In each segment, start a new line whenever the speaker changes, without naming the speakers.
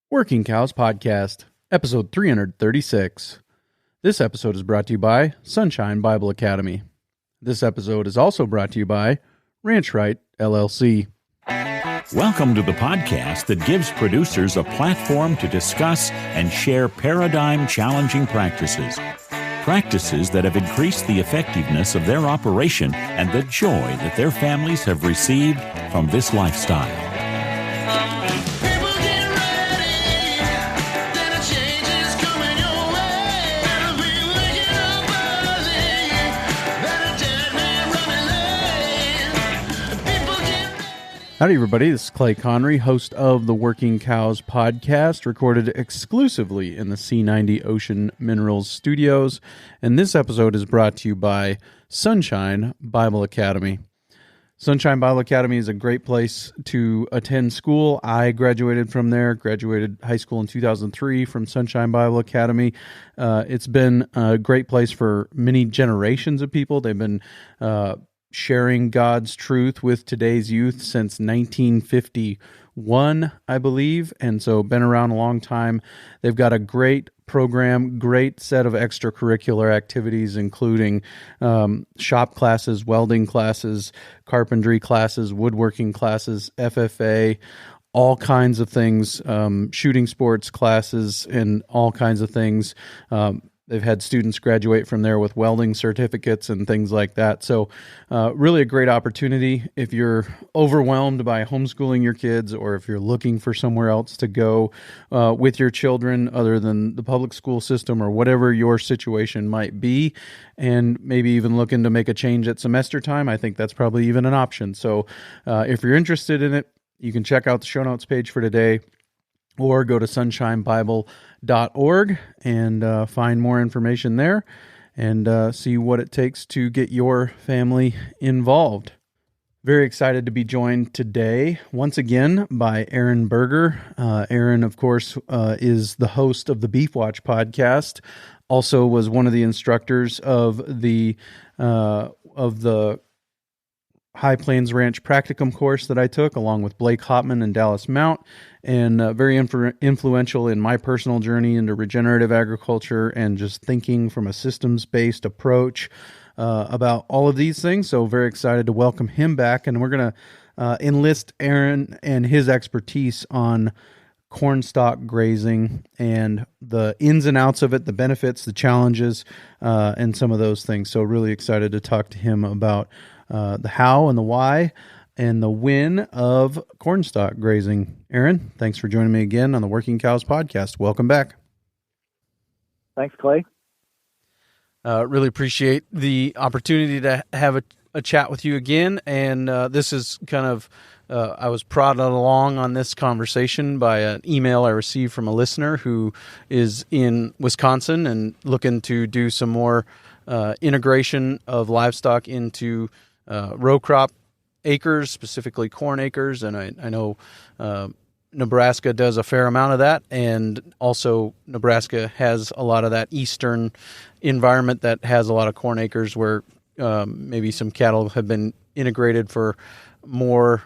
Working Cows Podcast, episode 336. This episode is brought to you by Sunshine Bible Academy. This episode is also brought to you by Ranch Right, LLC.
Welcome to the podcast that gives producers a platform to discuss and share paradigm-challenging practices. Practices that have increased the effectiveness of their operation and the joy that their families have received from this lifestyle.
Howdy, everybody. This is Clay Connery, host of the Working Cows Podcast, recorded exclusively in the C90 Ocean Minerals Studios. And this episode is brought to you by Sunshine Bible Academy. Sunshine Bible Academy is a great place to attend school. I graduated from there, graduated high school in 2003 from Sunshine Bible Academy. It's been a great place for many generations of people. They've been sharing God's truth with today's youth since 1951, I believe, and so been around a long time. They've got a great program, great set of extracurricular activities, including shop classes, welding classes, carpentry classes, woodworking classes, FFA, all kinds of things, shooting sports classes, and all kinds of things. They've had students graduate from there with welding certificates and things like that. So really a great opportunity if you're overwhelmed by homeschooling your kids, or if you're looking for somewhere else to go with your children other than the public school system, or whatever your situation might be, and maybe even looking to make a change at semester time. I think that's probably even an option. So if you're interested in it, you can check out the show notes page for today, or go to sunshinebible.org and find more information there and see what it takes to get your family involved. Very excited to be joined today, once again, by Aaron Berger. Aaron, of course, is the host of the Beef Watch podcast, also was one of the instructors of the High Plains Ranch Practicum course that I took, along with Blake Hopman and Dallas Mount, and very influential in my personal journey into regenerative agriculture and just thinking from a systems-based approach about all of these things. So very excited to welcome him back, and we're going to enlist Aaron and his expertise on corn stalk grazing and the ins and outs of it, the benefits, the challenges, and some of those things. So really excited to talk to him about the how and the why and the when of corn stalk grazing. Aaron, thanks for joining me again on the Working Cows Podcast. Welcome back.
Thanks, Clay.
Really appreciate the opportunity to have a chat with you again. And this is kind of, I was prodded along on this conversation by an email I received from a listener who is in Wisconsin and looking to do some more integration of livestock into row crop acres, specifically corn acres. And I know Nebraska does a fair amount of that. And also Nebraska has a lot of that eastern environment that has a lot of corn acres where maybe some cattle have been integrated for more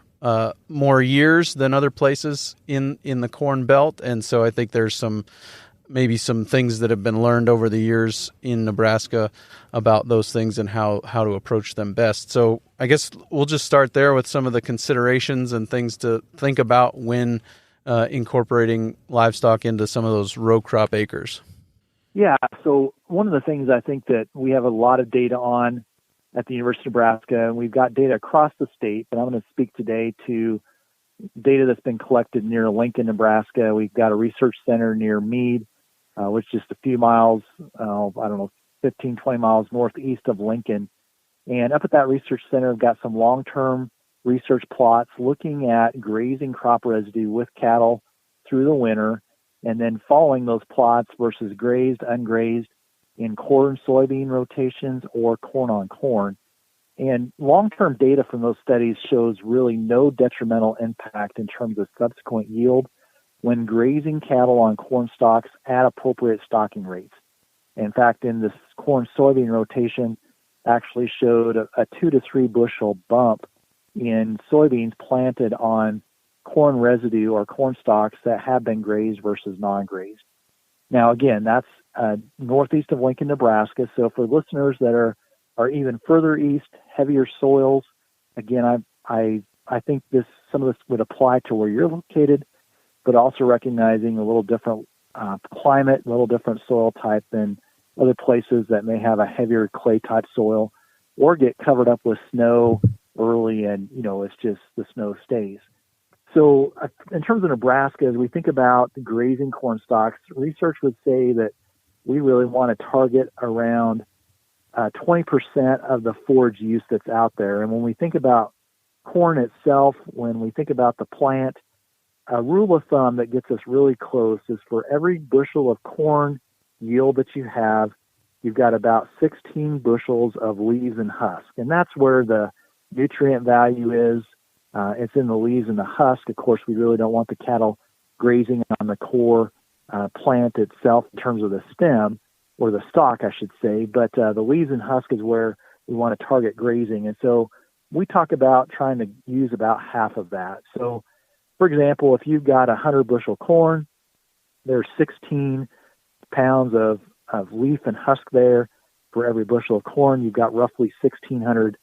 years than other places in the corn belt. And so I think there's maybe some things that have been learned over the years in Nebraska about those things and how to approach them best. So I guess we'll just start there with some of the considerations and things to think about when incorporating livestock into some of those row crop acres.
Yeah, so one of the things I think that we have a lot of data on at the University of Nebraska, and we've got data across the state, but I'm going to speak today to data that's been collected near Lincoln, Nebraska. We've got a research center near Meade, which is just a few miles, 15, 20 miles northeast of Lincoln. And up at that research center, we've got some long-term research plots looking at grazing crop residue with cattle through the winter, and then following those plots versus grazed, ungrazed in corn soybean rotations or corn on corn. And long-term data from those studies shows really no detrimental impact in terms of subsequent yield when grazing cattle on corn stalks at appropriate stocking rates. In fact, in this corn soybean rotation, actually showed a 2 to 3 bushel bump in soybeans planted on corn residue or corn stalks that have been grazed versus non-grazed. Now, again, that's northeast of Lincoln, Nebraska. So for listeners that are even further east, heavier soils, again, I think some of this would apply to where you're located, but also recognizing a little different climate, a little different soil type than other places that may have a heavier clay type soil or get covered up with snow early and, it's just the snow stays. So in terms of Nebraska, as we think about the grazing corn stalks, research would say that we really want to target around 20% of the forage use that's out there. And when we think about corn itself, when we think about the plant, a rule of thumb that gets us really close is for every bushel of corn yield that you have, you've got about 16 bushels of leaves and husk. And that's where the nutrient value is. It's in the leaves and the husk. Of course, we really don't want the cattle grazing on the core plant itself in terms of the stem, or the stalk, I should say. But the leaves and husk is where we want to target grazing. And so we talk about trying to use about half of that. So, for example, if you've got 100 bushel corn, there's 16 pounds of leaf and husk there. For every bushel of corn, you've got roughly 1,600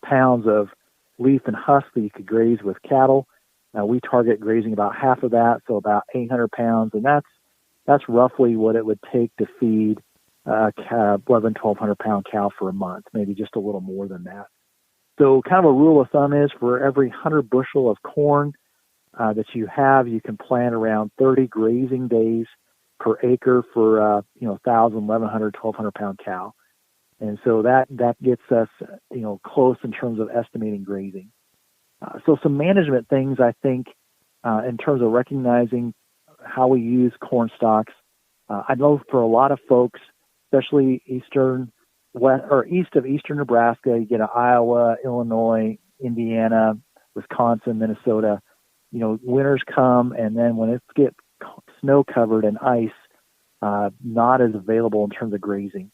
pounds of leaf and husk that you could graze with cattle. We target grazing about half of that, so about 800 pounds, and that's roughly what it would take to feed a 1,200 pound cow for a month, maybe just a little more than that. So kind of a rule of thumb is for every 100 bushel of corn that you have, you can plant around 30 grazing days per acre for 1,000, 1,100, 1,200 pound cow. And so that gets us, close in terms of estimating grazing. So some management things, I think, in terms of recognizing how we use corn stalks. I know for a lot of folks, especially east of eastern Nebraska, you get Iowa, Illinois, Indiana, Wisconsin, Minnesota. Winters come, and then when it gets snow covered and ice, not as available in terms of grazing.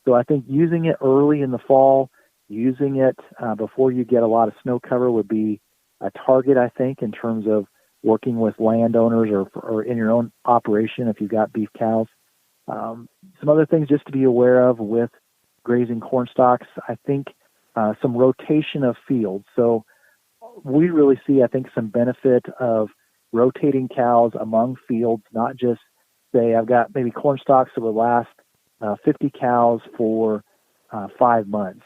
So I think using it early in the fall, using it before you get a lot of snow cover would be a target, I think, in terms of working with landowners or in your own operation if you've got beef cows. Some other things just to be aware of with grazing corn stalks, I think some rotation of fields. So we really see, I think, some benefit of rotating cows among fields, not just say I've got maybe corn stalks that would last 50 cows for 5 months.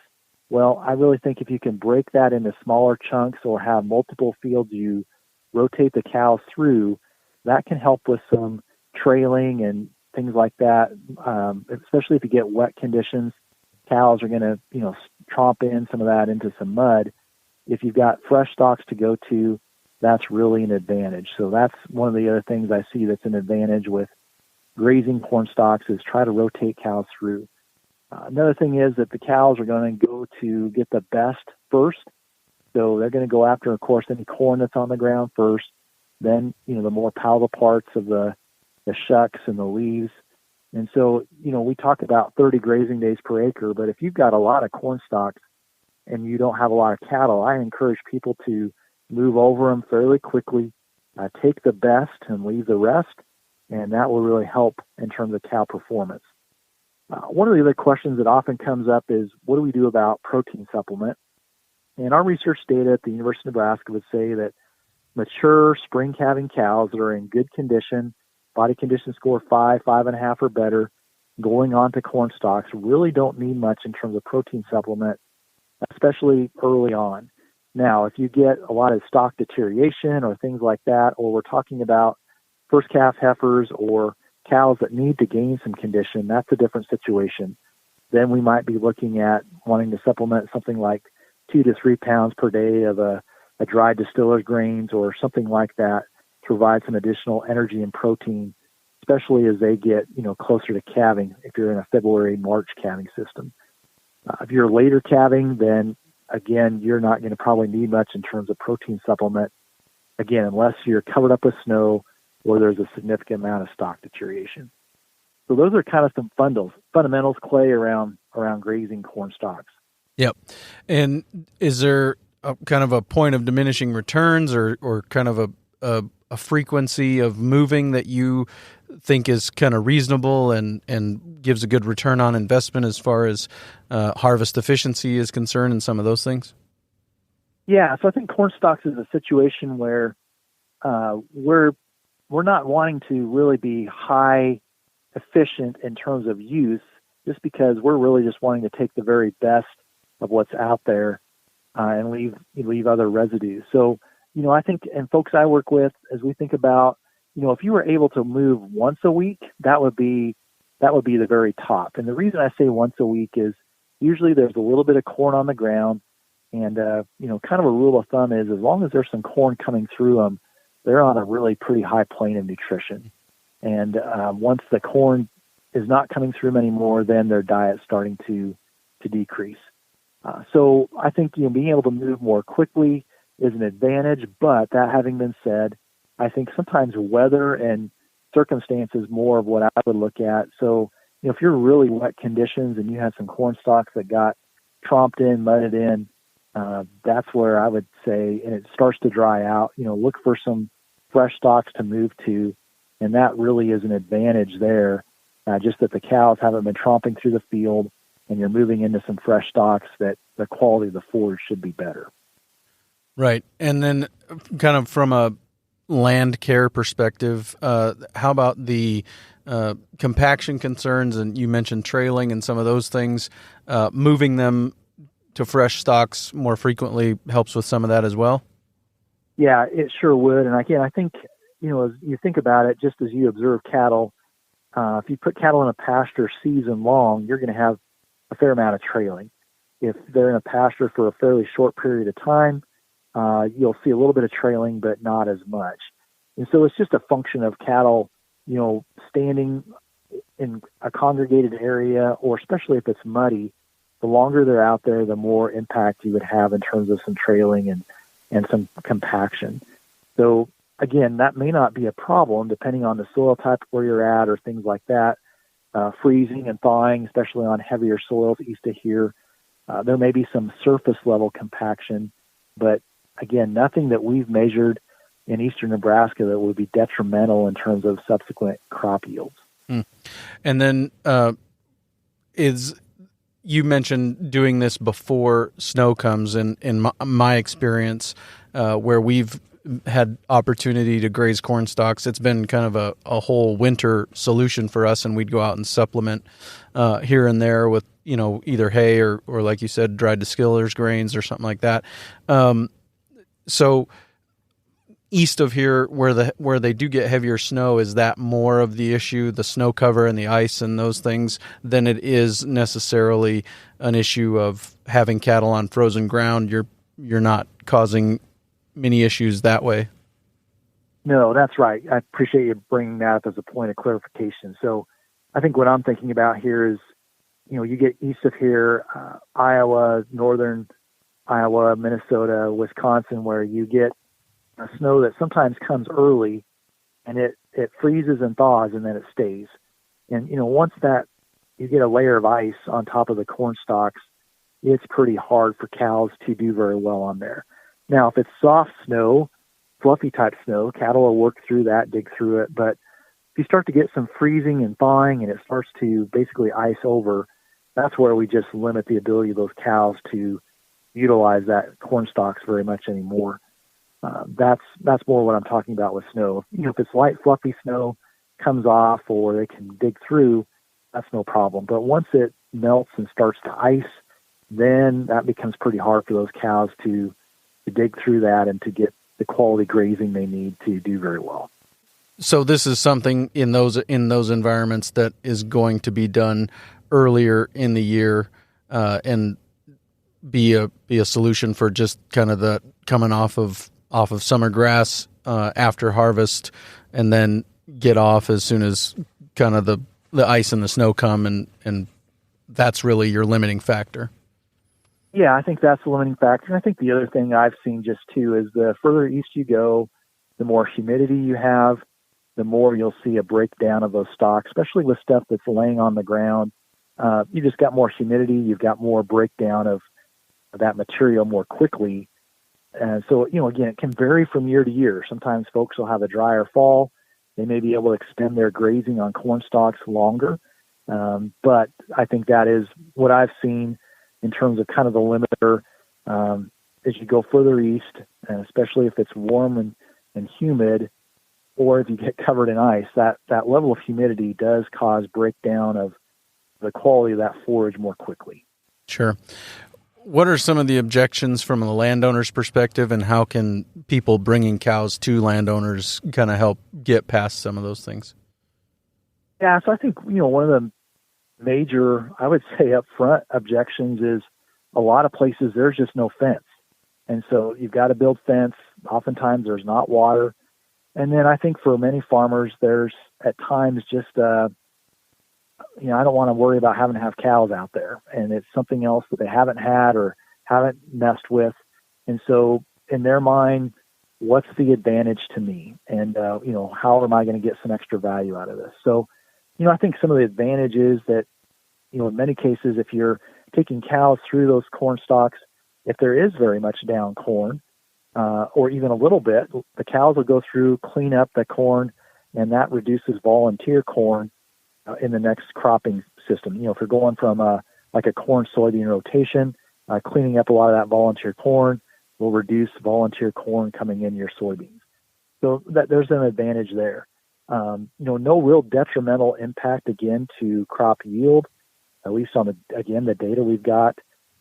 Well, I really think if you can break that into smaller chunks or have multiple fields you rotate the cows through, that can help with some trailing and things like that, especially if you get wet conditions. Cows are going to, tromp in some of that into some mud. If you've got fresh stalks to go to, that's really an advantage. So that's one of the other things I see that's an advantage with grazing corn stalks is try to rotate cows through. Another thing is that the cows are going to go to get the best first. So they're going to go after, of course, any corn that's on the ground first. Then, the more palatable parts of the shucks and the leaves. And so, we talk about 30 grazing days per acre, but if you've got a lot of corn stalks and you don't have a lot of cattle, I encourage people to move over them fairly quickly, take the best and leave the rest, and that will really help in terms of cow performance. One of the other questions that often comes up is, what do we do about protein supplement? And our research data at the University of Nebraska would say that mature spring calving cows that are in good condition, body condition score 5, 5.5 or better, going on to corn stalks really don't need much in terms of protein supplement, especially early on. Now, if you get a lot of stock deterioration or things like that, or we're talking about first calf heifers or cows that need to gain some condition, that's a different situation. Then we might be looking at wanting to supplement something like 2 to 3 pounds per day of a dried distiller's grains or something like that to provide some additional energy and protein, especially as they get, closer to calving if you're in a February, March calving system. If you're later calving, then again, you're not going to probably need much in terms of protein supplement, again, unless you're covered up with snow or there's a significant amount of stock deterioration. So those are kind of some fundamentals, Clay, around grazing corn stalks.
Yep. And is there kind of a point of diminishing returns, or kind of a frequency of moving that you think is kind of reasonable and gives a good return on investment as far as harvest efficiency is concerned and some of those things?
Yeah, so I think corn stalks is a situation where we're not wanting to really be high efficient in terms of use, just because we're really just wanting to take the very best of what's out there and leave other residues. So, I think, and folks I work with, as we think about, if you were able to move once a week, that would be the very top. And the reason I say once a week is usually there's a little bit of corn on the ground, and kind of a rule of thumb is as long as there's some corn coming through them, they're on a really pretty high plane of nutrition. And once the corn is not coming through them anymore, then their diet's starting to decrease. So I think being able to move more quickly is an advantage. But that having been said, I think sometimes weather and circumstances more of what I would look at. So if you're really wet conditions and you have some corn stalks that got tromped in, mudded in, that's where I would say, and it starts to dry out, look for some fresh stalks to move to. And that really is an advantage there, just that the cows haven't been tromping through the field and you're moving into some fresh stalks that the quality of the forage should be better.
Right. And then kind of from a land care perspective, how about the compaction concerns? And you mentioned trailing and some of those things. Moving them to fresh stalks more frequently helps with some of that as well?
Yeah, it sure would. And again, I think, as you think about it, just as you observe cattle, if you put cattle in a pasture season long, you're going to have a fair amount of trailing. If they're in a pasture for a fairly short period of time, you'll see a little bit of trailing, but not as much. And so it's just a function of cattle, standing in a congregated area, or especially if it's muddy, the longer they're out there, the more impact you would have in terms of some trailing and some compaction. So again, that may not be a problem depending on the soil type where you're at or things like that. Freezing and thawing, especially on heavier soils east of here, there may be some surface level compaction, but again, nothing that we've measured in eastern Nebraska that would be detrimental in terms of subsequent crop yields.
And then you mentioned doing this before snow comes. In my experience, where we've had opportunity to graze corn stalks, it's been kind of a whole winter solution for us, and we'd go out and supplement here and there with either hay or like you said, dried distillers grains or something like that. So east of here, where they do get heavier snow, is that more of the issue, the snow cover and the ice and those things, than it is necessarily an issue of having cattle on frozen ground? You're not causing many issues that way.
No, that's right. I appreciate you bringing that up as a point of clarification. So I think what I'm thinking about here is, you get east of here, Iowa, northern Iowa, Minnesota, Wisconsin, where you get a snow that sometimes comes early and it freezes and thaws and then it stays. And, once that you get a layer of ice on top of the corn stalks, it's pretty hard for cows to do very well on there. Now, if it's soft snow, fluffy type snow, cattle will work through that, dig through it. But if you start to get some freezing and thawing and it starts to basically ice over, that's where we just limit the ability of those cows to utilize that corn stalks very much anymore. That's more what I'm talking about with snow. If it's light, fluffy snow comes off or they can dig through, that's no problem. But once it melts and starts to ice, then that becomes pretty hard for those cows to dig through that and to get the quality grazing they need to do very well.
So this is something in those environments that is going to be done earlier in the year, and be a solution for just kind of the coming off of summer grass after harvest, and then get off as soon as kind of the ice and the snow come, and that's really your limiting factor.
Yeah, I think that's the limiting factor. And I think the other thing I've seen just too is the further east you go, the more humidity you have, the more you'll see a breakdown of those stalks, especially with stuff that's laying on the ground. You just got more humidity. You've got more breakdown of that material more quickly. And so, again, it can vary from year to year. Sometimes folks will have a drier fall. They may be able to extend their grazing on corn stalks longer. But I think that is what I've seen in terms of kind of the limiter. As you go further east, and especially if it's warm and humid, or if you get covered in ice, that level of humidity does cause breakdown of the quality of that forage more quickly.
Sure. What are some of the objections from a landowner's perspective, and how can people bringing cows to landowners kind of help get past some of those things?
Yeah, so I think, one of the major, I would say, upfront objections is a lot of places there's just no fence. And so you've got to build fence. Oftentimes there's not water. And then I think for many farmers, there's at times just, I don't want to worry about having to have cows out there. And it's something else that they haven't had or haven't messed with. And so in their mind, what's the advantage to me? And, how am I going to get some extra value out of this? So, I think some of the advantages that, in many cases, if you're taking cows through those corn stalks, if there is very much down corn, or even a little bit, the cows will go through, clean up the corn, and that reduces volunteer corn in the next cropping system. If you're going from like a corn soybean rotation, cleaning up a lot of that volunteer corn will reduce volunteer corn coming in your soybeans. So there's an advantage there. No real detrimental impact again to crop yield, at least on the data we've got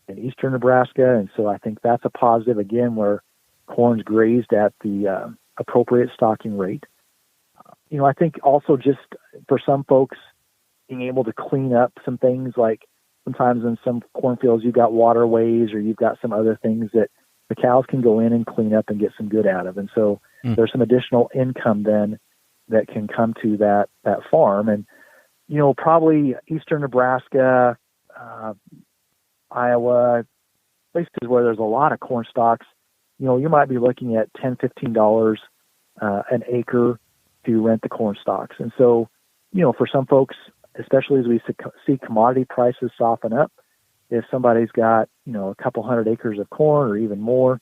in eastern Nebraska. And so I think that's a positive again, where corn's grazed at the appropriate stocking rate. I think also just for some folks, being able to clean up some things, like sometimes in some cornfields you've got waterways or you've got some other things that the cows can go in and clean up and get some good out of. And so there's some additional income then that can come to that farm. And, probably eastern Nebraska, Iowa, places where there's a lot of corn stalks, you might be looking at $10, $15 an acre to rent the corn stalks. And so, for some folks, especially as we see commodity prices soften up, if somebody's got, a couple hundred acres of corn or even more,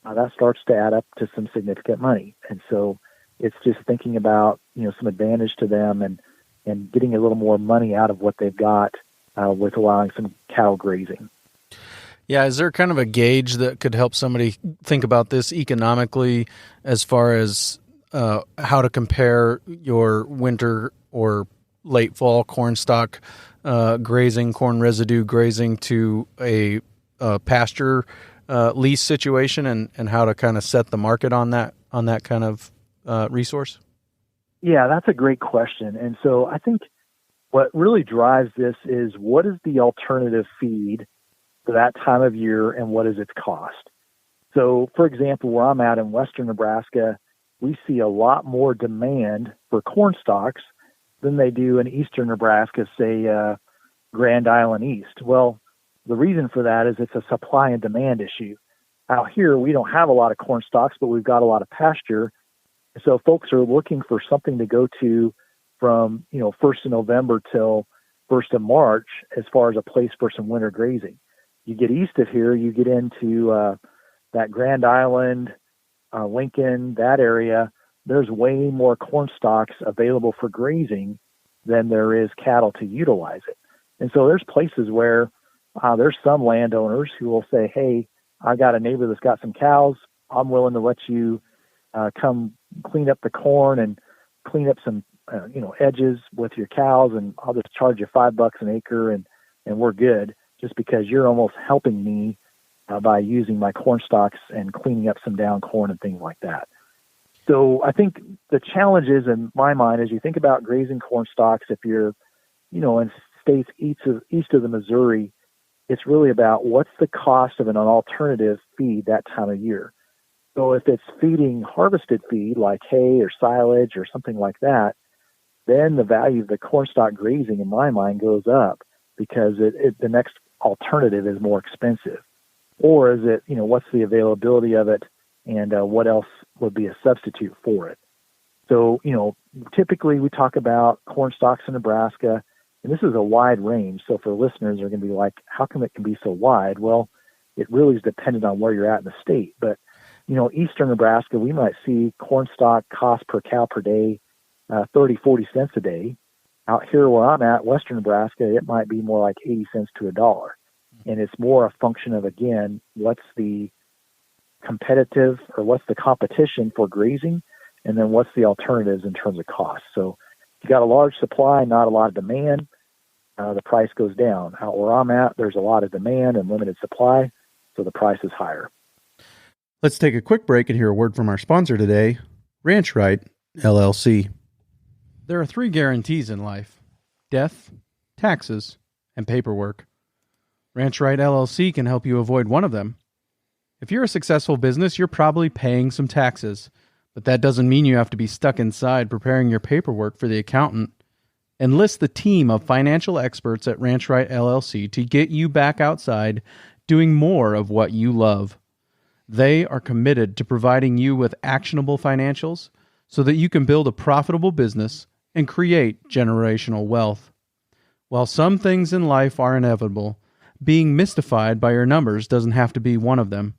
that starts to add up to some significant money. And so it's just thinking about, some advantage to them and getting a little more money out of what they've got with allowing some cattle grazing.
Yeah, is there kind of a gauge that could help somebody think about this economically as far as how to compare your winter or late fall corn stalk grazing, corn residue grazing to a pasture lease situation, and how to kind of set the market on that kind of resource?
Yeah, that's a great question. And so I think what really drives this is, what is the alternative feed for that time of year and what is its cost? So, for example, where I'm at in western Nebraska, we see a lot more demand for corn stalks than they do in eastern Nebraska, say Grand Island East. Well, the reason for that is it's a supply and demand issue. Out here, we don't have a lot of corn stalks, but we've got a lot of pasture. So folks are looking for something to go to from, 1st of November till 1st of March as far as a place for some winter grazing. You get east of here, you get into that Grand Island, Lincoln, that area, there's way more corn stalks available for grazing than there is cattle to utilize it. And so there's places where there's some landowners who will say, hey, I got a neighbor that's got some cows. I'm willing to let you come clean up the corn and clean up some, edges with your cows, and I'll just charge you $5 an acre and we're good, just because you're almost helping me by using my corn stalks and cleaning up some down corn and things like that. So I think the challenge is, in my mind, as you think about grazing corn stalks, if you're, in states east of the Missouri, it's really about what's the cost of an alternative feed that time of year. So if it's feeding harvested feed like hay or silage or something like that, then the value of the corn stalk grazing, in my mind, goes up, because the next alternative is more expensive. Or is it, what's the availability of it, and what else would be a substitute for it? So, typically we talk about corn stalks in Nebraska, and this is a wide range. So for listeners, they're going to be like, how come it can be so wide? Well, it really is dependent on where you're at in the state. But Eastern Nebraska, we might see corn stalk cost per cow per day, 30, 40 cents a day. Out here where I'm at, Western Nebraska, it might be more like 80 cents to $1. And it's more a function of, again, what's the competitive or what's the competition for grazing, and then what's the alternatives in terms of cost. So if you got a large supply, not a lot of demand, the price goes down. Out where I'm at, there's a lot of demand and limited supply, so the price is higher.
Let's take a quick break and hear a word from our sponsor today, Ranch Right, LLC. There are 3 guarantees in life: death, taxes, and paperwork. Ranch Right, LLC can help you avoid one of them. If you're a successful business, you're probably paying some taxes, but that doesn't mean you have to be stuck inside preparing your paperwork for the accountant. Enlist the team of financial experts at Ranch Right LLC to get you back outside doing more of what you love. They are committed to providing you with actionable financials so that you can build a profitable business and create generational wealth. While some things in life are inevitable, being mystified by your numbers doesn't have to be one of them.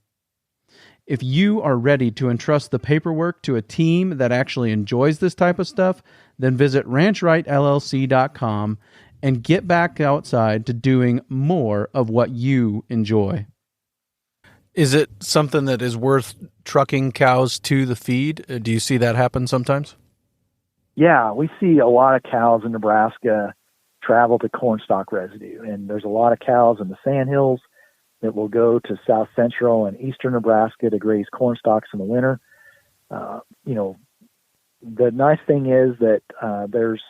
If you are ready to entrust the paperwork to a team that actually enjoys this type of stuff, then visit ranchrightllc.com and get back outside to doing more of what you enjoy. Is it something that is worth trucking cows to the feed? Do you see that happen sometimes?
Yeah, we see a lot of cows in Nebraska travel to corn stalk residue, and there's a lot of cows in the sandhills that will go to south central and eastern Nebraska to graze corn stalks in the winter. The nice thing is that there's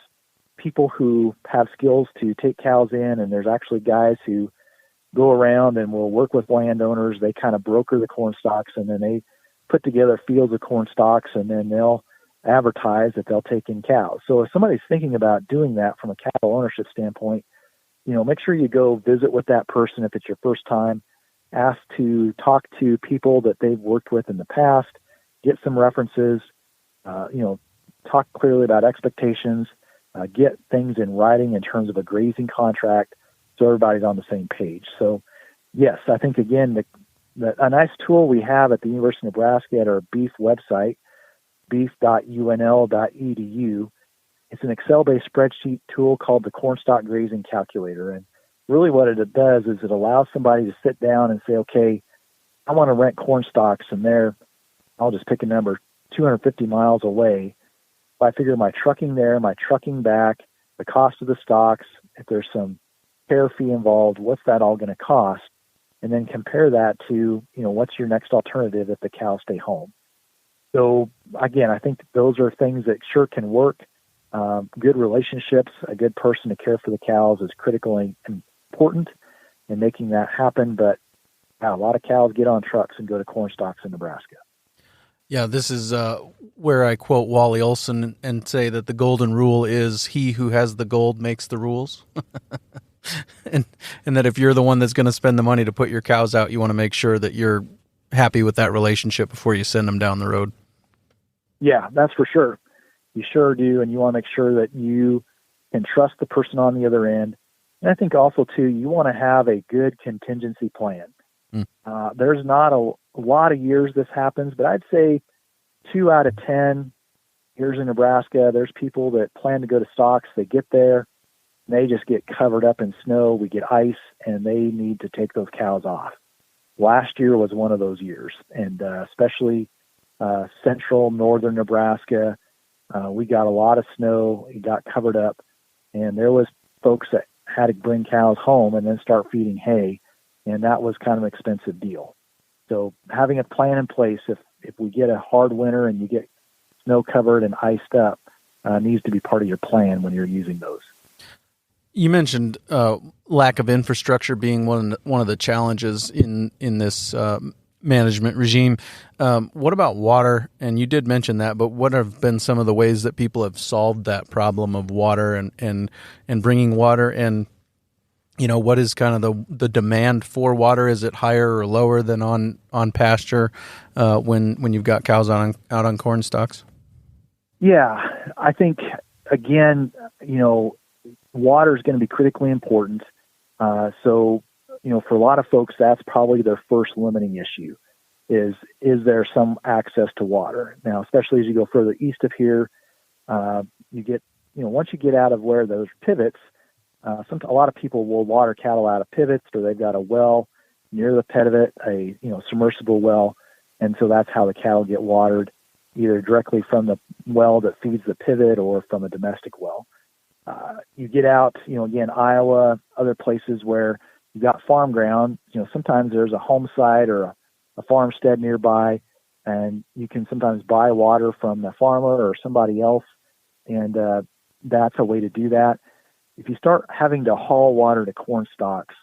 people who have skills to take cows in, and there's actually guys who go around and will work with landowners. They kind of broker the corn stalks, and then they put together fields of corn stalks, and then they'll advertise that they'll take in cows. So if somebody's thinking about doing that from a cattle ownership standpoint, make sure you go visit with that person if it's your first time. Ask to talk to people that they've worked with in the past, get some references, talk clearly about expectations, get things in writing in terms of a grazing contract so everybody's on the same page. So, yes, I think, again, a nice tool we have at the University of Nebraska at our beef website, beef.unl.edu. It's an Excel-based spreadsheet tool called the Cornstalk Grazing Calculator. And really what it does is it allows somebody to sit down and say, okay, I want to rent corn stalks, and I'll just pick a number, 250 miles away. If I figure my trucking there, my trucking back, the cost of the stocks, if there's some care fee involved, what's that all going to cost? And then compare that to, what's your next alternative if the cows stay home? So again, I think those are things that sure can work. Good relationships, a good person to care for the cows is critically important in making that happen. But a lot of cows get on trucks and go to corn stalks in Nebraska.
Yeah, this is where I quote Wally Olson and say that the golden rule is he who has the gold makes the rules. and that if you're the one that's going to spend the money to put your cows out, you want to make sure that you're happy with that relationship before you send them down the road.
Yeah, that's for sure. You sure do, and you want to make sure that you can trust the person on the other end. And I think also, too, you want to have a good contingency plan. There's not a lot of years this happens, but I'd say 2 out of 10 years in Nebraska, there's people that plan to go to stocks. They get there, and they just get covered up in snow. We get ice, and they need to take those cows off. Last year was one of those years, and especially central, northern Nebraska, we got a lot of snow. It got covered up, and there was folks that had to bring cows home and then start feeding hay, and that was kind of an expensive deal. So having a plan in place, if we get a hard winter and you get snow covered and iced up, needs to be part of your plan when you're using those.
You mentioned lack of infrastructure being one of the challenges in this management regime. What about water? And you did mention that, but what have been some of the ways that people have solved that problem of water and bringing water? And what is kind of the demand for water? Is it higher or lower than on pasture when you've got cows out on corn stalks?
Yeah, I think again, water is going to be critically important. So for a lot of folks, that's probably their first limiting issue is there some access to water? Now, especially as you go further east of here, you get, once you get out of where those pivots, a lot of people will water cattle out of pivots, or they've got a well near the pivot, a submersible well, and so that's how the cattle get watered, either directly from the well that feeds the pivot or from a domestic well. You get out, again, Iowa, other places where you've got farm ground. Sometimes there's a home site or a farmstead nearby, and you can sometimes buy water from the farmer or somebody else, and that's a way to do that. If you start having to haul water to corn stalks,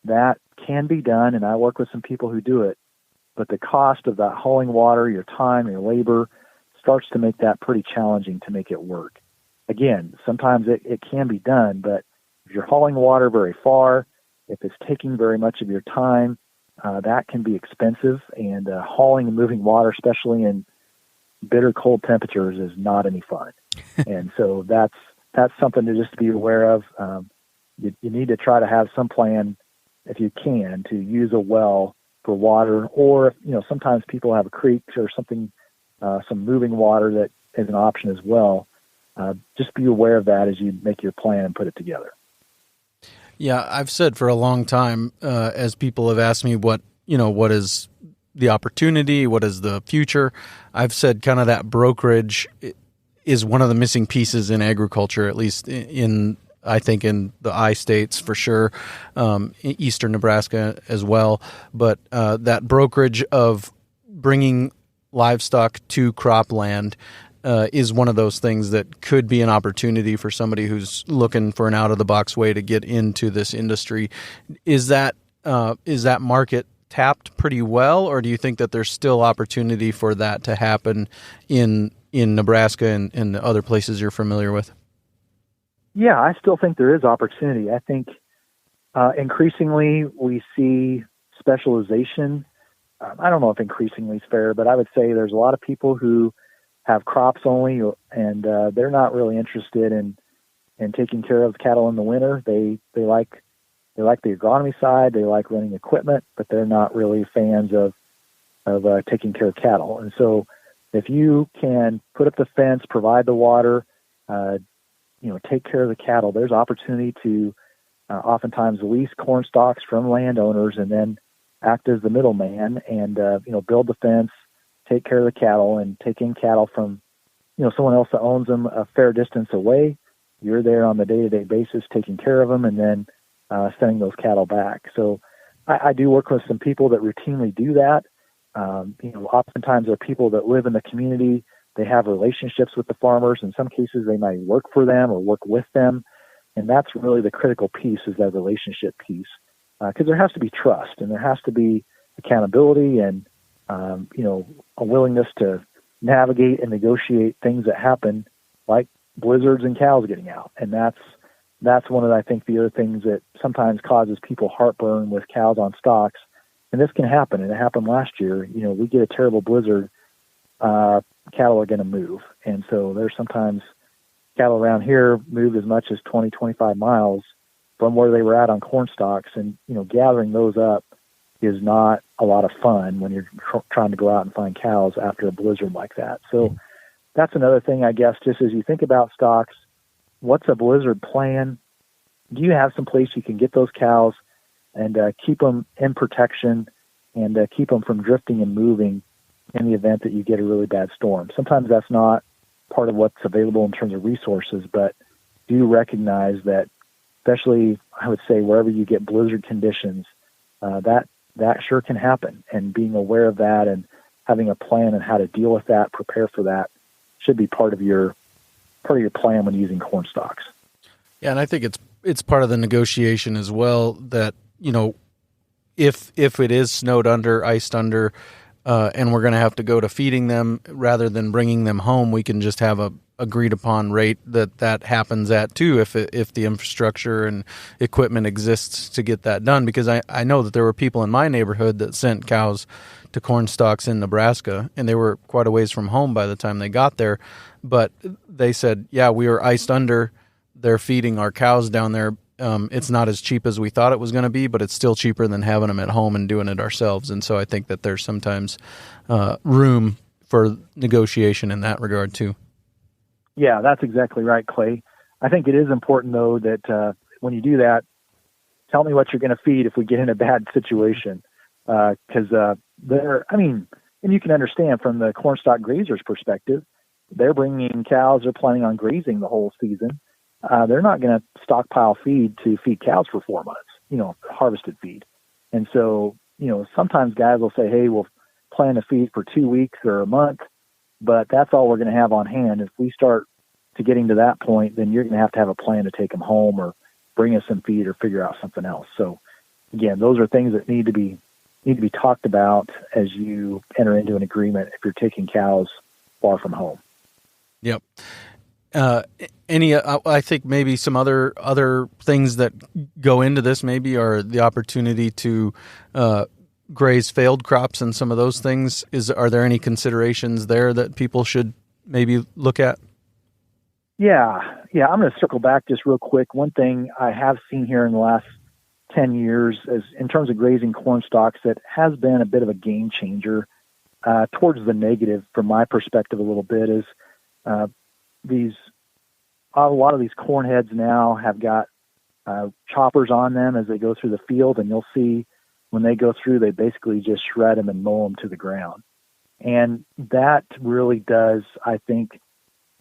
that can be done, and I work with some people who do it, but the cost of that hauling water, your time, your labor, starts to make that pretty challenging to make it work. Again, sometimes it can be done, but if you're hauling water very far, if it's taking very much of your time, that can be expensive, and hauling and moving water, especially in bitter cold temperatures, is not any fun. And so that's something to just be aware of. You need to try to have some plan, if you can, to use a well for water, or sometimes people have a creek or something, some moving water that is an option as well. Just be aware of that as you make your plan and put it together.
Yeah, I've said for a long time, as people have asked me what is the opportunity, what is the future, I've said kind of that brokerage is one of the missing pieces in agriculture, at least I think in the I states for sure, eastern Nebraska as well. But that brokerage of bringing livestock to cropland is one of those things that could be an opportunity for somebody who's looking for an out-of-the-box way to get into this industry. Is that market tapped pretty well, or do you think that there's still opportunity for that to happen in Nebraska and the other places you're familiar with?
Yeah, I still think there is opportunity. I think increasingly we see specialization. I don't know if increasingly is fair, but I would say there's a lot of people who have crops only, and they're not really interested in taking care of cattle in the winter. They like the agronomy side. They like running equipment, but they're not really fans of taking care of cattle. And so if you can put up the fence, provide the water, take care of the cattle, there's opportunity to oftentimes lease corn stalks from landowners and then act as the middleman and, build the fence, take care of the cattle, and take in cattle from, someone else that owns them a fair distance away. You're there on the day-to-day basis taking care of them and then sending those cattle back. So I do work with some people that routinely do that. Oftentimes they're people that live in the community. They have relationships with the farmers. In some cases, they might work for them or work with them. And that's really the critical piece, is that relationship piece. Because there has to be trust, and there has to be accountability and, a willingness to navigate and negotiate things that happen, like blizzards and cows getting out. And that's one of, I think, the other things that sometimes causes people heartburn with cows on stalks. And this can happen, and it happened last year. We get a terrible blizzard, cattle are going to move. And so there's sometimes cattle around here move as much as 20, 25 miles from where they were at on corn stalks. And, gathering those up is not a lot of fun when you're trying to go out and find cows after a blizzard like that. So that's another thing, I guess, just as you think about stalks, what's a blizzard plan? Do you have some place you can get those cows and keep them in protection and keep them from drifting and moving in the event that you get a really bad storm? Sometimes that's not part of what's available in terms of resources, but do recognize that, especially, I would say, wherever you get blizzard conditions, that sure can happen. And being aware of that and having a plan on how to deal with that, prepare for that, should be part of your plan when using corn stalks.
Yeah, and I think it's part of the negotiation as well that, if it is snowed under, iced under, and we're going to have to go to feeding them rather than bringing them home, we can just have a agreed upon rate that happens at too, if the infrastructure and equipment exists to get that done. Because I know that there were people in my neighborhood that sent cows to corn stalks in Nebraska, and they were quite a ways from home by the time they got there. But they said, yeah, we were iced under. They're feeding our cows down there it's not as cheap as we thought it was going to be, but it's still cheaper than having them at home and doing it ourselves. And so I think that there's sometimes room for negotiation in that regard too.
Yeah, that's exactly right, Clay. I think it is important, though, that when you do that, tell me what you're going to feed if we get in a bad situation. Because and you can understand from the cornstalk grazer's perspective, they're bringing in cows, they're planning on grazing the whole season. They're not going to stockpile feed to feed cows for 4 months, harvested feed. And so, sometimes guys will say, hey, we'll plan to feed for 2 weeks or a month, but that's all we're going to have on hand. If we start to getting to that point, then you're going to have a plan to take them home or bring us some feed or figure out something else. So again, those are things that need to be talked about as you enter into an agreement if you're taking cows far from home.
Yep. I think maybe some other things that go into this maybe are the opportunity to graze failed crops and some of those things. Are there any considerations there that people should maybe look at?
Yeah. I'm going to circle back just real quick. One thing I have seen here in the last 10 years is in terms of grazing corn stalks that has been a bit of a game changer towards the negative from my perspective a little bit is a lot of these corn heads now have got choppers on them as they go through the field, and you'll see when they go through, they basically just shred them and mow them to the ground. And that really does, I think,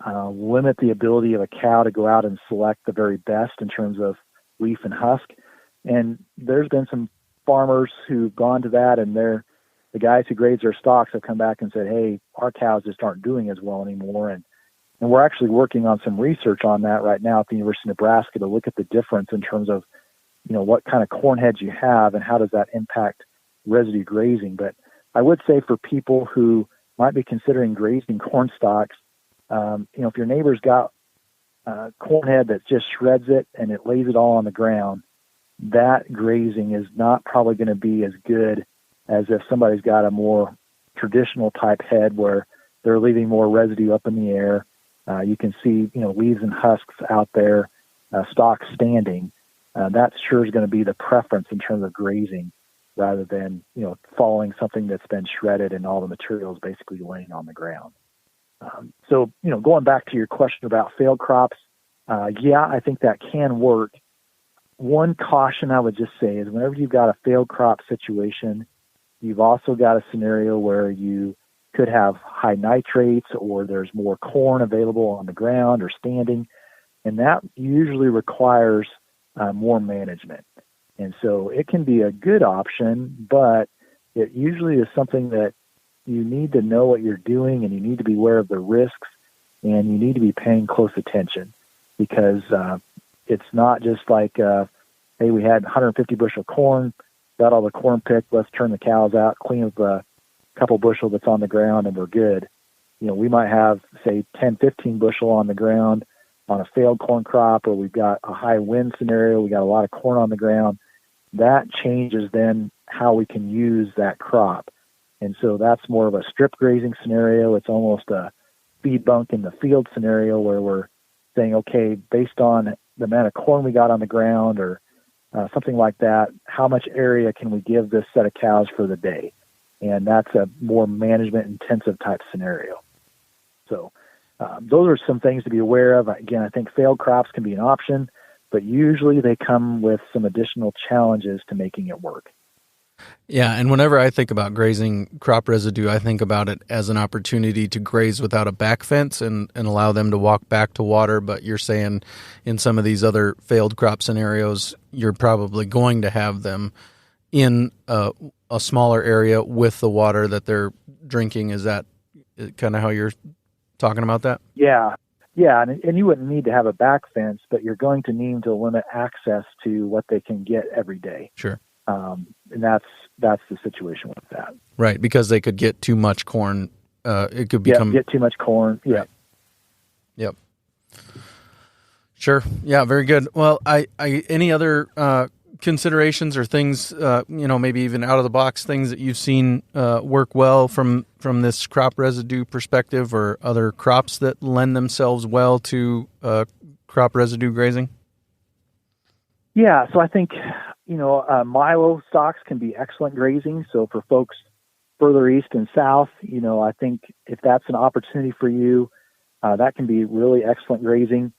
limit the ability of a cow to go out and select the very best in terms of leaf and husk. And there's been some farmers who've gone to that, and the guys who graze their stalks have come back and said, hey, our cows just aren't doing as well anymore. And we're actually working on some research on that right now at the University of Nebraska to look at the difference in terms of, what kind of corn heads you have and how does that impact residue grazing. But I would say for people who might be considering grazing corn stalks, if your neighbor's got a corn head that just shreds it and it lays it all on the ground, that grazing is not probably going to be as good as if somebody's got a more traditional type head where they're leaving more residue up in the air. You can see, leaves and husks out there, stalks standing. That sure is going to be the preference in terms of grazing rather than, following something that's been shredded and all the materials basically laying on the ground. So, going back to your question about failed crops, I think that can work. One caution I would just say is whenever you've got a failed crop situation, you've also got a scenario where you could have high nitrates or there's more corn available on the ground or standing, and that usually requires more management. And so it can be a good option, but it usually is something that you need to know what you're doing and you need to be aware of the risks and you need to be paying close attention because it's not just like, hey, we had 150 bushel corn, got all the corn picked, let's turn the cows out, clean up a couple bushel that's on the ground and we're good. We might have, say, 10, 15 bushel on the ground on a failed corn crop, or we've got a high wind scenario, we got a lot of corn on the ground. That changes then how we can use that crop. And so that's more of a strip grazing scenario. It's almost a feed bunk in the field scenario where we're saying, okay, based on the amount of corn we got on the ground or something like that, how much area can we give this set of cows for the day? And that's a more management intensive type scenario. So those are some things to be aware of. Again, I think failed crops can be an option, but usually they come with some additional challenges to making it work.
Yeah, and whenever I think about grazing crop residue, I think about it as an opportunity to graze without a back fence and allow them to walk back to water. But you're saying in some of these other failed crop scenarios, you're probably going to have them in a smaller area with the water that they're drinking. Is that kind of how you're talking about that?
Yeah, and you wouldn't need to have a back fence, but you're going to need to limit access to what they can get every day.
Sure.
And that's the situation with that.
Right, because they could get too much corn. It could become
get too much corn. Yeah.
Right. Yep. Sure. Yeah. Very good. Well, I any other considerations or things, maybe even out of the box things that you've seen work well from this crop residue perspective, or other crops that lend themselves well to crop residue grazing?
Yeah, so I think, Milo stocks can be excellent grazing. So for folks further east and south, I think if that's an opportunity for you, that can be really excellent grazing.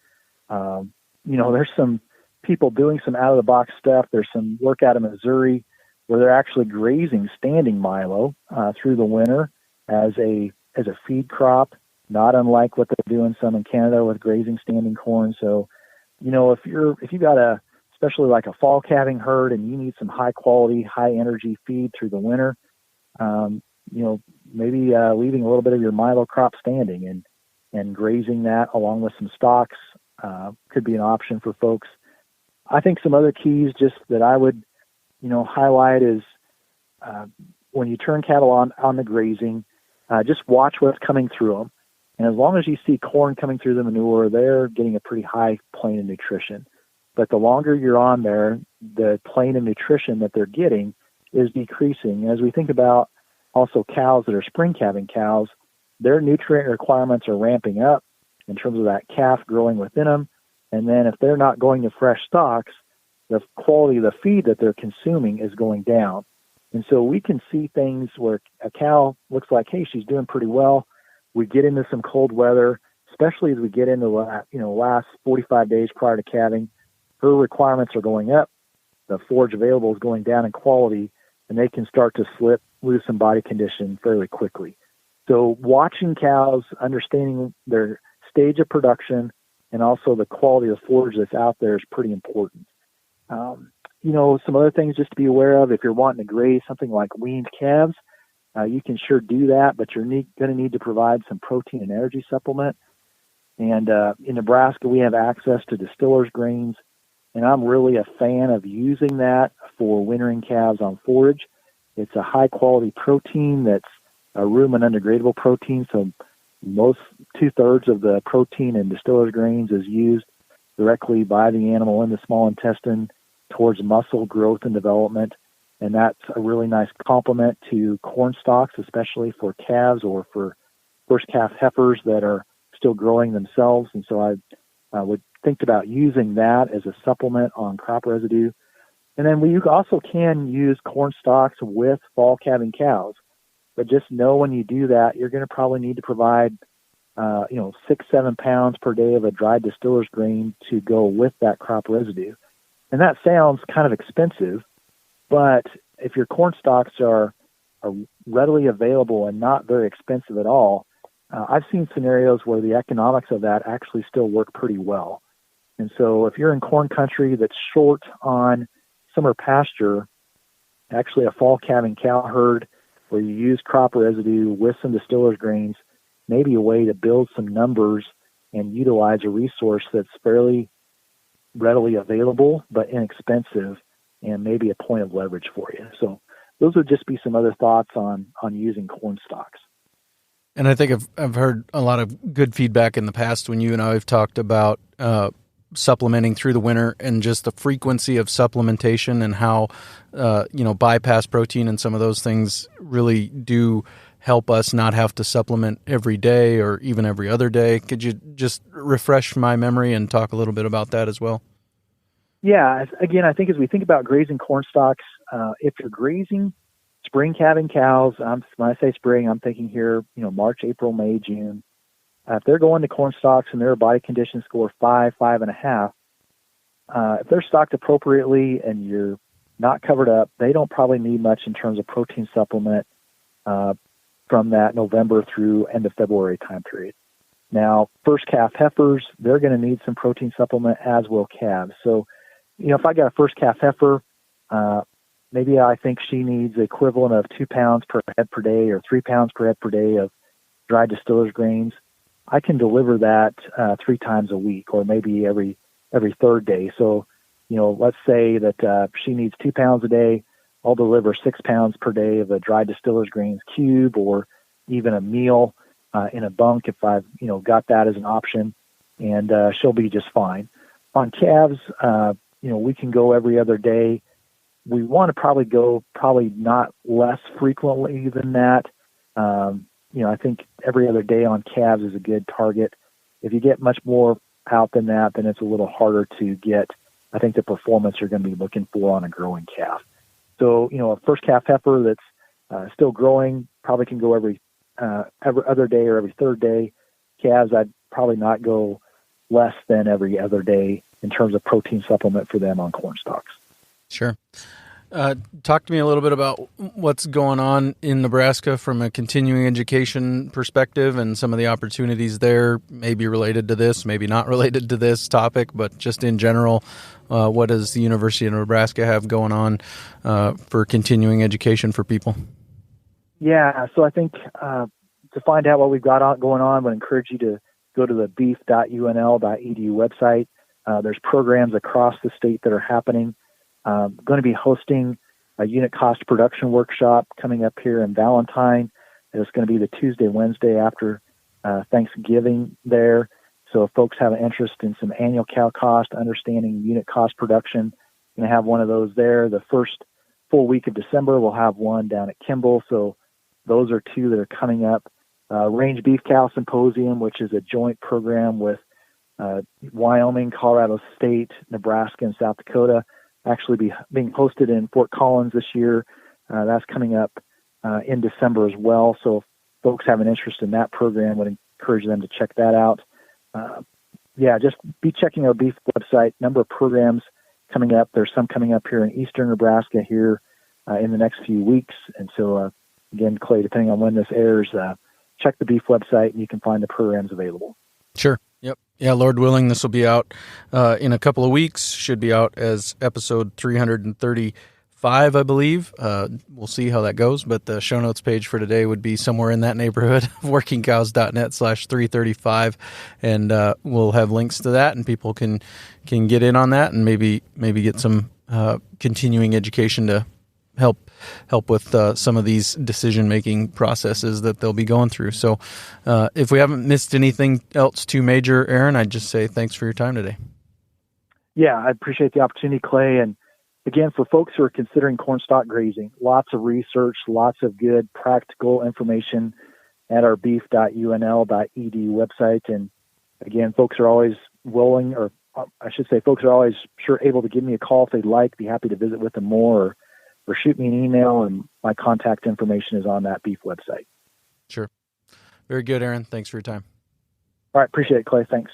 There's some people doing some out of the box stuff. There's some work out of Missouri where they're actually grazing standing milo through the winter as a feed crop, not unlike what they're doing some in Canada with grazing standing corn. So, if you got especially like a fall calving herd and you need some high quality, high energy feed through the winter, maybe leaving a little bit of your milo crop standing and grazing that along with some stalks could be an option for folks. I think some other keys just that I would, highlight is when you turn cattle on the grazing, just watch what's coming through them. And as long as you see corn coming through the manure, they're getting a pretty high plane of nutrition. But the longer you're on there, the plane of nutrition that they're getting is decreasing. As we think about also cows that are spring calving cows, their nutrient requirements are ramping up in terms of that calf growing within them. And then if they're not going to fresh stocks, the quality of the feed that they're consuming is going down. And so we can see things where a cow looks like, hey, she's doing pretty well. We get into some cold weather, especially as we get into last 45 days prior to calving. Her requirements are going up. The forage available is going down in quality, and they can start to lose some body condition fairly quickly. So watching cows, understanding their stage of production, and also the quality of forage that's out there is pretty important. Some other things just to be aware of, if you're wanting to graze something like weaned calves, you can sure do that, but you're going to need to provide some protein and energy supplement. And in Nebraska, we have access to distillers grains, and I'm really a fan of using that for wintering calves on forage. It's a high-quality protein that's a rumen undegradable protein, so most 2/3 of the protein in distillers grains is used directly by the animal in the small intestine towards muscle growth and development. And that's a really nice complement to corn stalks, especially for calves or for first calf heifers that are still growing themselves. And so I would think about using that as a supplement on crop residue. And then we also can use corn stalks with fall calving cows. But just know when you do that, you're going to probably need to provide, 6-7 pounds per day of a dried distiller's grain to go with that crop residue. And that sounds kind of expensive, but if your corn stalks are readily available and not very expensive at all, I've seen scenarios where the economics of that actually still work pretty well. And so if you're in corn country that's short on summer pasture, actually a fall calving cow herd where you use crop residue with some distiller's grains may be a way to build some numbers and utilize a resource that's fairly readily available but inexpensive and maybe a point of leverage for you. So those would just be some other thoughts on using corn stalks.
And I think I've heard a lot of good feedback in the past when you and I have talked about supplementing through the winter and just the frequency of supplementation and how, bypass protein and some of those things really do help us not have to supplement every day or even every other day. Could you just refresh my memory and talk a little bit about that as well?
Yeah, again, I think as we think about grazing corn stalks, if you're grazing spring calving cows, when I say spring, I'm thinking here, March, April, May, June. If they're going to corn stalks and their body condition score 5, 5.5, if they're stocked appropriately and you're not covered up, they don't probably need much in terms of protein supplement from that November through end of February time period. Now, first calf heifers, they're going to need some protein supplement, as will calves. So, if I got a first calf heifer, maybe I think she needs the equivalent of 2 pounds per head per day or 3 pounds per head per day of dried distiller's grains. I can deliver that 3 times a week or maybe every third day. So, let's say that she needs 2 pounds a day. I'll deliver 6 pounds per day of a dried distiller's grains cube or even a meal in a bunk if I've, got that as an option, and she'll be just fine. On calves, we can go every other day. We want to probably go not less frequently than that. I think every other day on calves is a good target. If you get much more out than that, then it's a little harder to get I think the performance you're going to be looking for on a growing calf. So, a first calf heifer that's still growing probably can go every other day or every third day. Calves, I'd probably not go less than every other day in terms of protein supplement for them on corn stalks.
Sure. Talk to me a little bit about what's going on in Nebraska from a continuing education perspective and some of the opportunities there, maybe related to this, maybe not related to this topic, but just in general, what does the University of Nebraska have going on for continuing education for people?
Yeah, so I think to find out what we've got going on, I would encourage you to go to the beef.unl.edu website. There's programs across the state that are happening. Going to be hosting a unit cost production workshop coming up here in Valentine. It's going to be the Tuesday, Wednesday after Thanksgiving there. So if folks have an interest in some annual cow cost, understanding unit cost production, going to have one of those there. The first full week of December, we'll have one down at Kimball. So those are two that are coming up. Range Beef Cow Symposium, which is a joint program with Wyoming, Colorado State, Nebraska, and South Dakota, actually being hosted in Fort Collins this year. That's coming up in December as well. So if folks have an interest in that program, I would encourage them to check that out. Just be checking our beef website. Number of programs coming up. There's some coming up here in eastern Nebraska here in the next few weeks. And so, again, Clay, depending on when this airs, check the beef website and you can find the programs available.
Sure. Yep. Yeah, Lord willing, this will be out in a couple of weeks. Should be out as episode 335, I believe. We'll see how that goes, but the show notes page for today would be somewhere in that neighborhood, workingcows.net/335, and we'll have links to that, and people can get in on that and maybe get some continuing education to help with some of these decision-making processes that they'll be going through. So if we haven't missed anything else too major, Aaron, I'd just say thanks for your time today.
Yeah, I appreciate the opportunity, Clay. And again, for folks who are considering corn stalk grazing, lots of research, lots of good practical information at our beef.unl.edu website. And again, folks are always willing, or I should say folks are always able to give me a call if they'd like, be happy to visit with them more, or shoot me an email, and my contact information is on that beef website.
Sure. Very good, Aaron. Thanks for your time.
All right. Appreciate it, Clay. Thanks.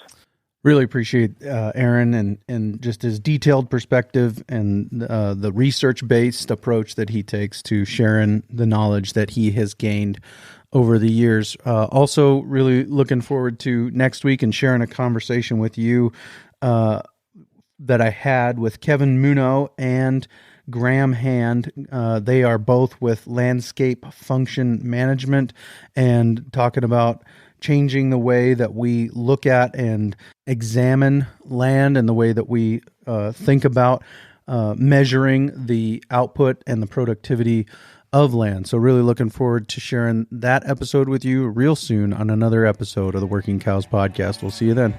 Really appreciate Aaron and just his detailed perspective and the research-based approach that he takes to sharing the knowledge that he has gained over the years. Also, really looking forward to next week and sharing a conversation with you that I had with Kevin Muno and Graham Hand. They are both with Landscape Function Management and talking about changing the way that we look at and examine land and the way that we think about measuring the output and the productivity of land. So really looking forward to sharing that episode with you real soon on another episode of the Working Cows Podcast. We'll see you then.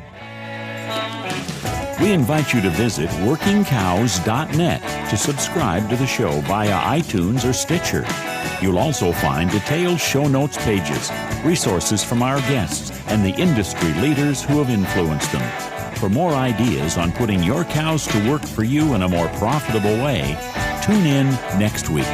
We invite you to visit workingcows.net to subscribe to the show via iTunes or Stitcher. You'll also find detailed show notes pages, resources from our guests, and the industry leaders who have influenced them. For more ideas on putting your cows to work for you in a more profitable way, tune in next week.